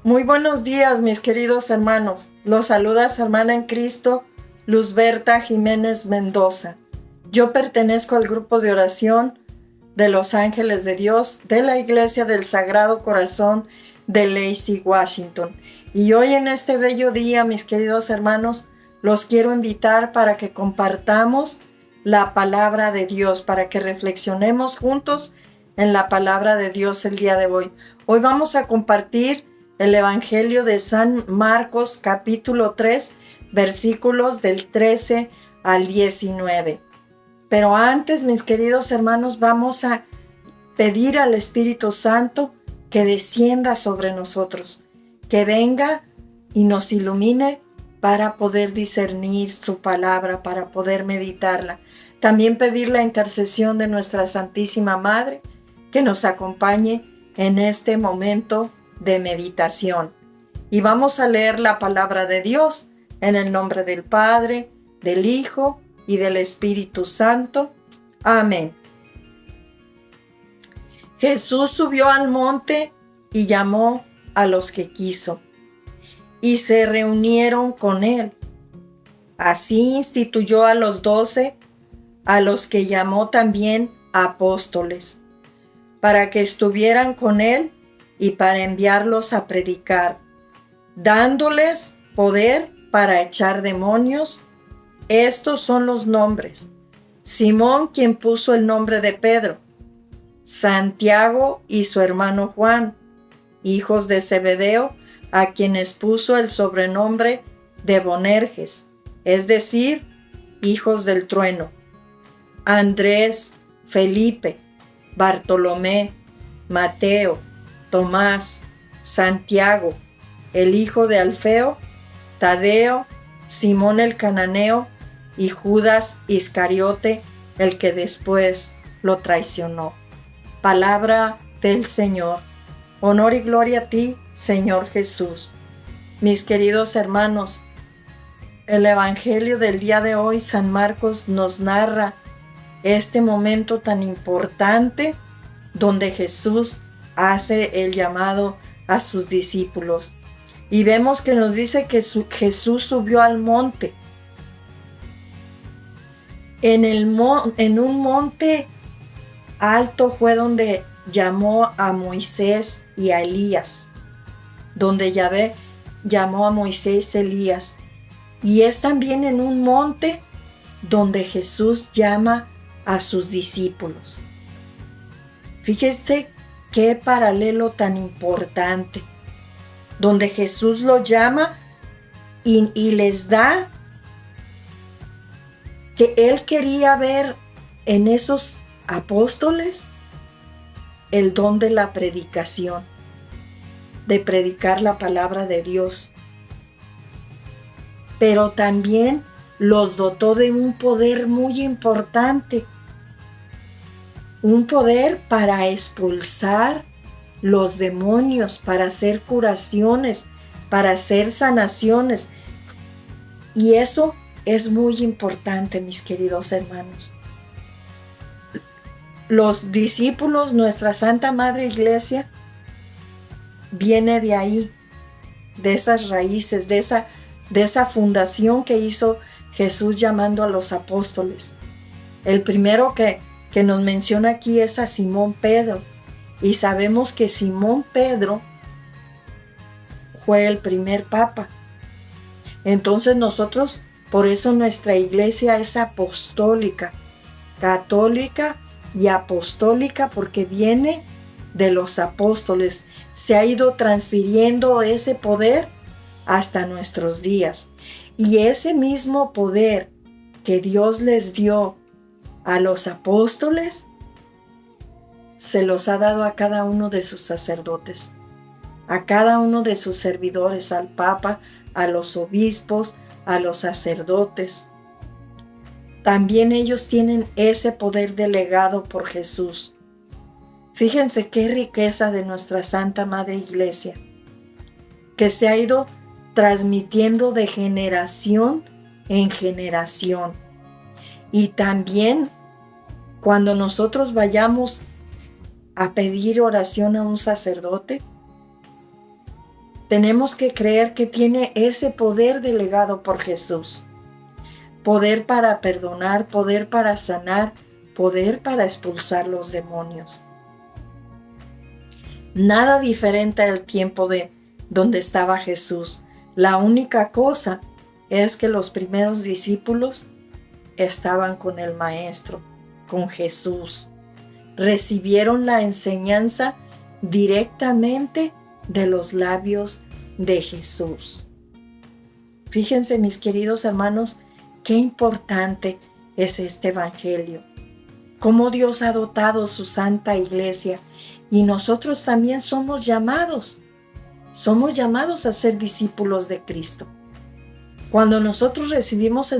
Muy buenos días, mis queridos hermanos. Los saluda su hermana en Cristo, Luzberta Jiménez Mendoza. Yo pertenezco al grupo de oración de los Ángeles de Dios de la Iglesia del Sagrado Corazón de Lacey, Washington. Y hoy en este bello día, mis queridos hermanos, los quiero invitar para que compartamos la palabra de Dios, para que reflexionemos juntos en la palabra de Dios el día de hoy. Hoy vamos a compartir el Evangelio de San Marcos, capítulo 3, versículos del 13 al 19. Pero antes, mis queridos hermanos, vamos a pedir al Espíritu Santo que descienda sobre nosotros, que venga y nos ilumine para poder discernir su palabra, para poder meditarla. También pedir la intercesión de nuestra Santísima Madre, que nos acompañe en este momento de meditación. Y vamos a leer la palabra de Dios en el nombre del Padre, del Hijo y del Espíritu Santo. Amén. Jesús subió al monte y llamó a los que quiso, y se reunieron con él. Así instituyó a los 12, a los que llamó también apóstoles, para que estuvieran con él y para enviarlos a predicar, dándoles poder para echar demonios. Estos son los nombres: Simón, quien puso el nombre de Pedro; Santiago y su hermano Juan, hijos de Zebedeo, a quienes puso el sobrenombre de Boanerges, es decir, hijos del trueno; Andrés, Felipe, Bartolomé, Mateo, Tomás, Santiago, el hijo de Alfeo, Tadeo, Simón el cananeo y Judas Iscariote, el que después lo traicionó. Palabra del Señor. Honor y gloria a ti, Señor Jesús. Mis queridos hermanos, el Evangelio del día de hoy, San Marcos, nos narra este momento tan importante donde Jesús hace el llamado a sus discípulos. Y vemos que nos dice que Jesús subió al monte. En un monte alto fue donde llamó a Moisés y a Elías, donde Yahvé llamó a Moisés y Elías. Y es también en un monte donde Jesús llama a sus discípulos. Fíjese qué paralelo tan importante, donde Jesús lo llama y les da que Él quería ver en esos apóstoles el don de la predicación, de predicar la palabra de Dios. Pero también los dotó de un poder muy importante, un poder para expulsar los demonios, para hacer curaciones, para hacer sanaciones. Y eso es muy importante, mis queridos hermanos. Los discípulos, nuestra Santa Madre Iglesia, viene de ahí, de esas raíces, de esa fundación que hizo Jesús llamando a los apóstoles. El primero que nos menciona aquí es a Simón Pedro. Y sabemos que Simón Pedro fue el primer papa. Entonces nosotros, por eso nuestra iglesia es apostólica, católica y apostólica, porque viene de los apóstoles. Se ha ido transfiriendo ese poder hasta nuestros días. Y ese mismo poder que Dios les dio a los apóstoles, se los ha dado a cada uno de sus sacerdotes, a cada uno de sus servidores, al Papa, a los obispos, a los sacerdotes. También ellos tienen ese poder delegado por Jesús. Fíjense qué riqueza de nuestra Santa Madre Iglesia, que se ha ido transmitiendo de generación en generación. Y también cuando nosotros vayamos a pedir oración a un sacerdote, Tenemos que creer que tiene ese poder delegado por Jesús. Poder para perdonar, poder para sanar, poder para expulsar los demonios. Nada diferente al tiempo de donde estaba Jesús. La única cosa es que los primeros discípulos estaban con el Maestro, con Jesús. Recibieron la enseñanza directamente de los labios de Jesús. Fíjense, mis queridos hermanos, qué importante es este evangelio. Cómo Dios ha dotado su santa iglesia, y nosotros también somos llamados a ser discípulos de Cristo. Cuando nosotros recibimos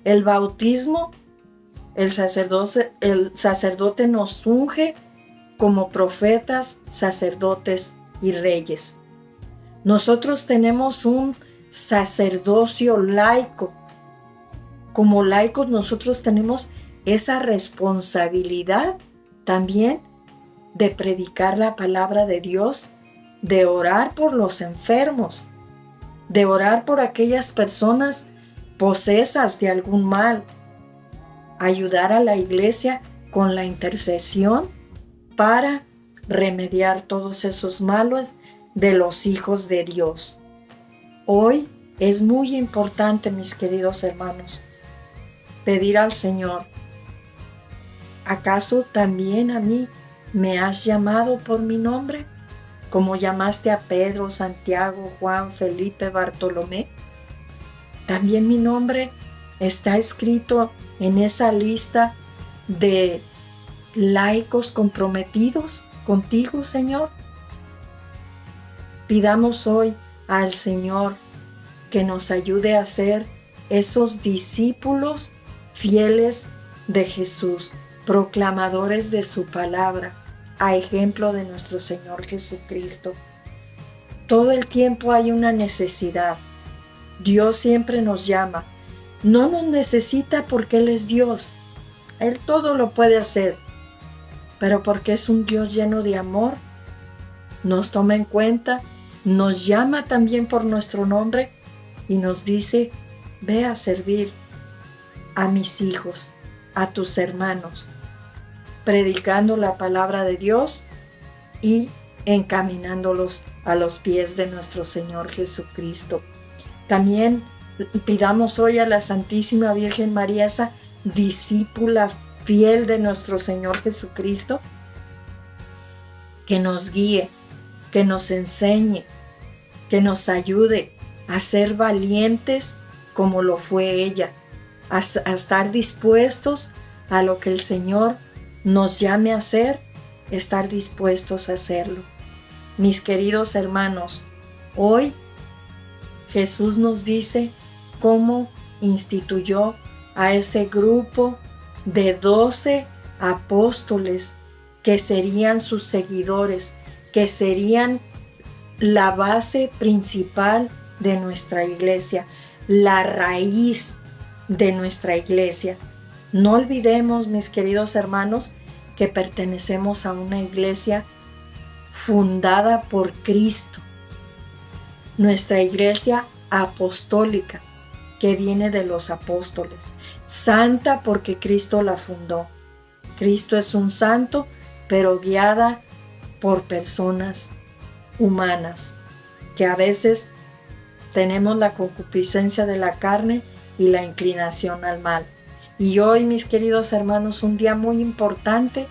el bautismo, el sacerdote nos unge como profetas, sacerdotes y reyes. Nosotros tenemos un sacerdocio laico. Como laicos nosotros tenemos esa responsabilidad también de predicar la palabra de Dios, de orar por los enfermos, de orar por aquellas personas posesas de algún mal, ayudar a la iglesia con la intercesión para remediar todos esos males de los hijos de Dios. Hoy es muy importante, mis queridos hermanos, pedir al Señor: ¿acaso también a mí me has llamado por mi nombre, como llamaste a Pedro, Santiago, Juan, Felipe, Bartolomé? También mi nombre está escrito en esa lista de laicos comprometidos contigo, Señor. Pidamos hoy al Señor que nos ayude a ser esos discípulos fieles de Jesús, proclamadores de su palabra, a ejemplo de nuestro Señor Jesucristo. Todo el tiempo hay una necesidad. Dios siempre nos llama. No nos necesita porque Él es Dios. Él todo lo puede hacer. Pero porque es un Dios lleno de amor, nos toma en cuenta, nos llama también por nuestro nombre y nos dice: ve a servir a mis hijos, a tus hermanos, predicando la palabra de Dios y encaminándolos a los pies de nuestro Señor Jesucristo. También pidamos hoy a la Santísima Virgen María, esa discípula fiel de nuestro Señor Jesucristo, que nos guíe, que nos enseñe, que nos ayude a ser valientes como lo fue ella, a estar dispuestos a lo que el Señor nos llame a hacer, estar dispuestos a hacerlo. Mis queridos hermanos, hoy Jesús nos dice cómo instituyó a ese grupo de 12 apóstoles que serían sus seguidores, que serían la base principal de nuestra iglesia, la raíz de nuestra iglesia. No olvidemos, mis queridos hermanos, que pertenecemos a una iglesia fundada por Cristo, nuestra iglesia apostólica, que viene de los apóstoles, santa porque Cristo la fundó. Cristo es un santo, pero guiada por personas humanas, que a veces tenemos la concupiscencia de la carne y la inclinación al mal. Y hoy, mis queridos hermanos, un día muy importante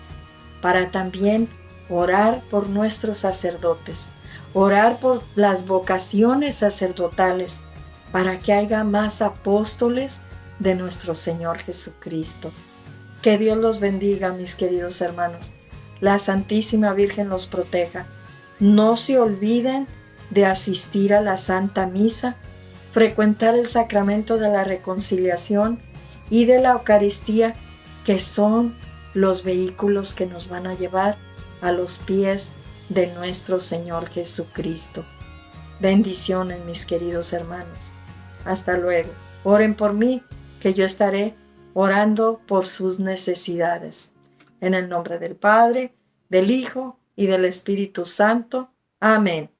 para también orar por nuestros sacerdotes, orar por las vocaciones sacerdotales, para que haya más apóstoles de nuestro Señor Jesucristo. Que Dios los bendiga, mis queridos hermanos. La Santísima Virgen los proteja. No se olviden de asistir a la Santa Misa, frecuentar el sacramento de la reconciliación y de la Eucaristía, que son los vehículos que nos van a llevar a los pies de nuestro Señor Jesucristo. Bendiciones, mis queridos hermanos. Hasta luego. Oren por mí, que yo estaré orando por sus necesidades. En el nombre del Padre, del Hijo y del Espíritu Santo. Amén.